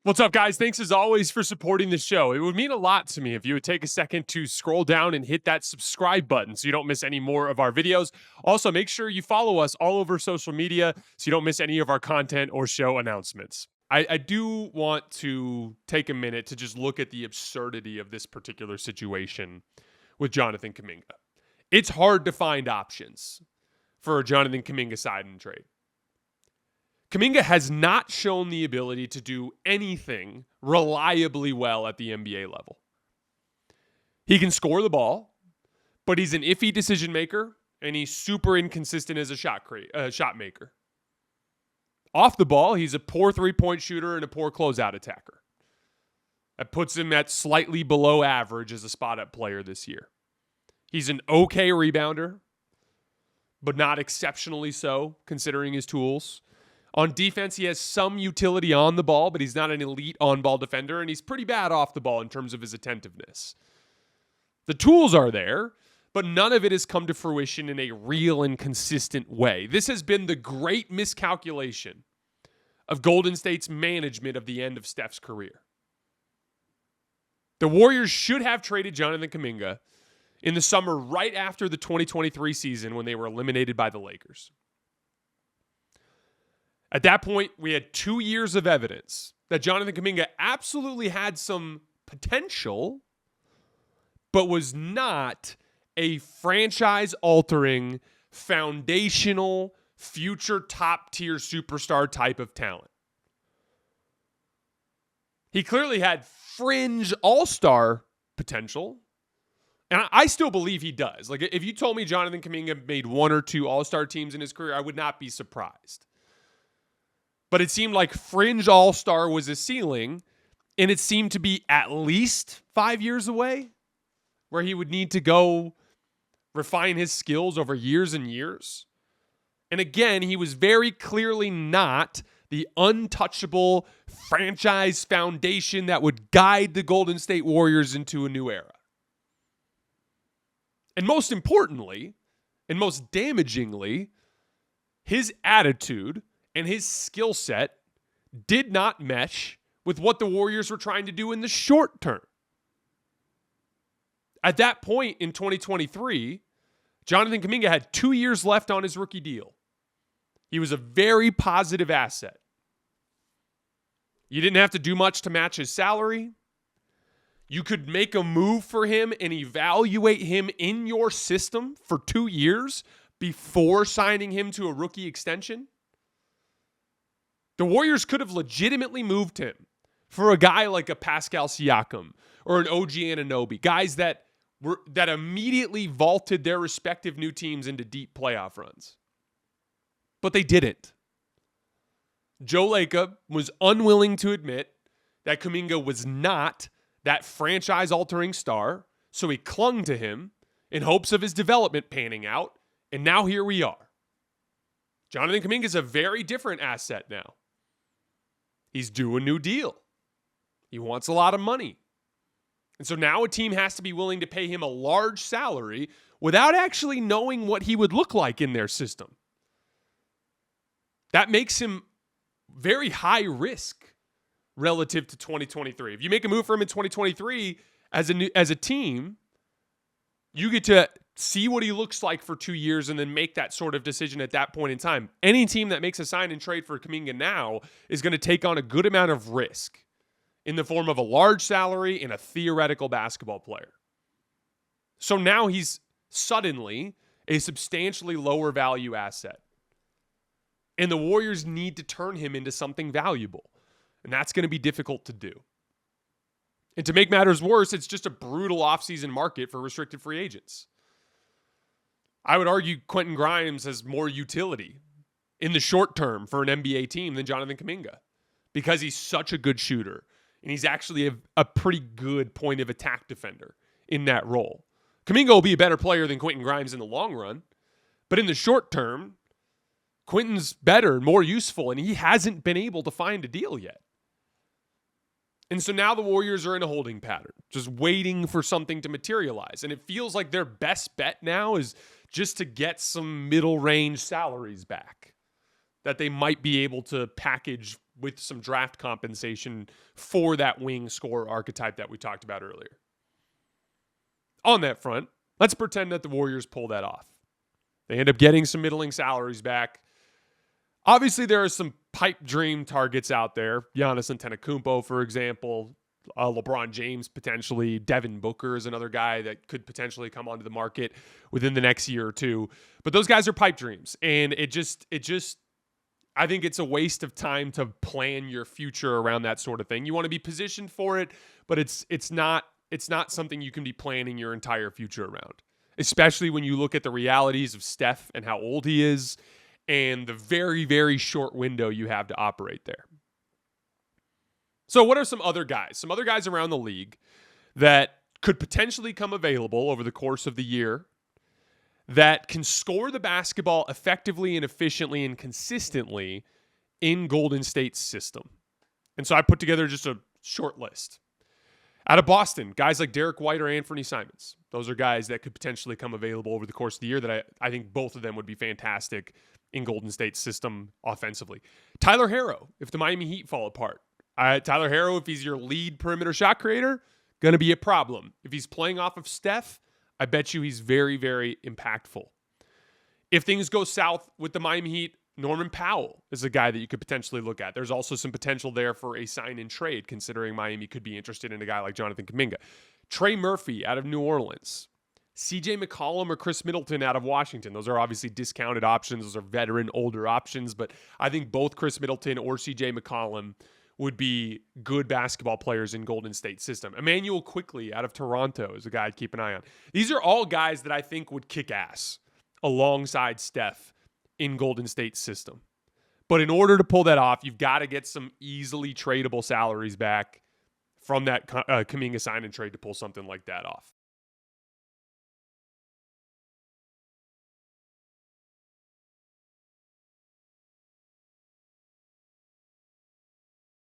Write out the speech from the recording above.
What's up, guys? Thanks as always for supporting the show. It would mean a lot to me if you would take a second to scroll down and hit that subscribe button so you don't miss any more of our videos. Also, make sure you follow us all over social media so you don't miss any of our content or show announcements. I do want to take a minute to just look at the absurdity of this particular situation with Jonathan Kuminga. It's hard to find options for a Jonathan Kuminga sign trade. Kuminga has not shown the ability to do anything reliably well at the NBA level. He can score the ball, but he's an iffy decision maker, and he's super inconsistent as a shot maker. Off the ball, he's a poor three-point shooter and a poor closeout attacker. That puts him at slightly below average as a spot-up player this year. He's an okay rebounder, but not exceptionally so, considering his tools. On defense, he has some utility on the ball, but he's not an elite on-ball defender, and he's pretty bad off the ball in terms of his attentiveness. The tools are there, but none of it has come to fruition in a real and consistent way. This has been the great miscalculation of Golden State's management of the end of Steph's career. The Warriors should have traded Jonathan Kuminga in the summer right after the 2023 season when they were eliminated by the Lakers. At that point, we had 2 years of evidence that Jonathan Kuminga absolutely had some potential, but was not a franchise-altering, foundational, future top-tier superstar type of talent. He clearly had fringe all-star potential, and I still believe he does. Like, if you told me Jonathan Kuminga made 1 or 2 all-star teams in his career, I would not be surprised. But it seemed like fringe all-star was a ceiling, and it seemed to be at least 5 years away, where he would need to go refine his skills over years and years. And again, he was very clearly not the untouchable franchise foundation that would guide the Golden State Warriors into a new era. And most importantly, and most damagingly, his attitude and his skill set did not mesh with what the Warriors were trying to do in the short term. At that point in 2023, Jonathan Kuminga had 2 years left on his rookie deal. He was a very positive asset. You didn't have to do much to match his salary. You could make a move for him and evaluate him in your system for 2 years before signing him to a rookie extension. The Warriors could have legitimately moved him for a guy like a Pascal Siakam or an OG Anunoby, guys that immediately vaulted their respective new teams into deep playoff runs. But they didn't. Joe Lacob was unwilling to admit that Kuminga was not that franchise-altering star, so he clung to him in hopes of his development panning out, and now here we are. Jonathan Kuminga is a very different asset now. He's due a new deal. He wants a lot of money. And so now a team has to be willing to pay him a large salary without actually knowing what he would look like in their system. That makes him very high risk relative to 2023. If you make a move for him in 2023 as a team, you get to see what he looks like for 2 years and then make that sort of decision at that point in time. Any team that makes a sign and trade for Kuminga now is going to take on a good amount of risk in the form of a large salary and a theoretical basketball player. So now he's suddenly a substantially lower value asset. And the Warriors need to turn him into something valuable. And that's going to be difficult to do. And to make matters worse, it's just a brutal offseason market for restricted free agents. I would argue Quentin Grimes has more utility in the short term for an NBA team than Jonathan Kuminga because he's such a good shooter. And he's actually a pretty good point of attack defender in that role. Kuminga will be a better player than Quentin Grimes in the long run. But in the short term, Quentin's better and more useful, and he hasn't been able to find a deal yet. And so now the Warriors are in a holding pattern, just waiting for something to materialize. And it feels like their best bet now is just to get some middle-range salaries back that they might be able to package with some draft compensation for that wing scorer archetype that we talked about earlier. On that front, let's pretend that the Warriors pull that off. They end up getting some middling salaries back. Obviously, there are some pipe dream targets out there. Giannis Antetokounmpo, for example. LeBron James, potentially. Devin Booker is another guy that could potentially come onto the market within the next year or two. But those guys are pipe dreams. And it just I think it's a waste of time to plan your future around that sort of thing. You want to be positioned for it, but it's not something you can be planning your entire future around, especially when you look at the realities of Steph and how old he is and the very, very short window you have to operate there. So what are some other guys? Some other guys around the league that could potentially come available over the course of the year that can score the basketball effectively and efficiently and consistently in Golden State's system. And so I put together just a short list. Out of Boston, guys like Derek White or Anthony Simons. Those are guys that could potentially come available over the course of the year that I think both of them would be fantastic in Golden State's system offensively. Tyler Herro, if the Miami Heat fall apart. Tyler Herro, if he's your lead perimeter shot creator, going to be a problem. If he's playing off of Steph, I bet you he's very, very impactful. If things go south with the Miami Heat, Norman Powell is a guy that you could potentially look at. There's also some potential there for a sign and trade, considering Miami could be interested in a guy like Jonathan Kuminga. Trey Murphy out of New Orleans. CJ McCollum or Chris Middleton out of Washington. Those are obviously discounted options. Those are veteran, older options. But I think both Chris Middleton or CJ McCollum would be good basketball players in Golden State system. Emmanuel Quickley out of Toronto is a guy I'd keep an eye on. These are all guys that I think would kick ass alongside Steph in Golden State's system. But in order to pull that off, you've got to get some easily tradable salaries back from that Kuminga sign and trade to pull something like that off.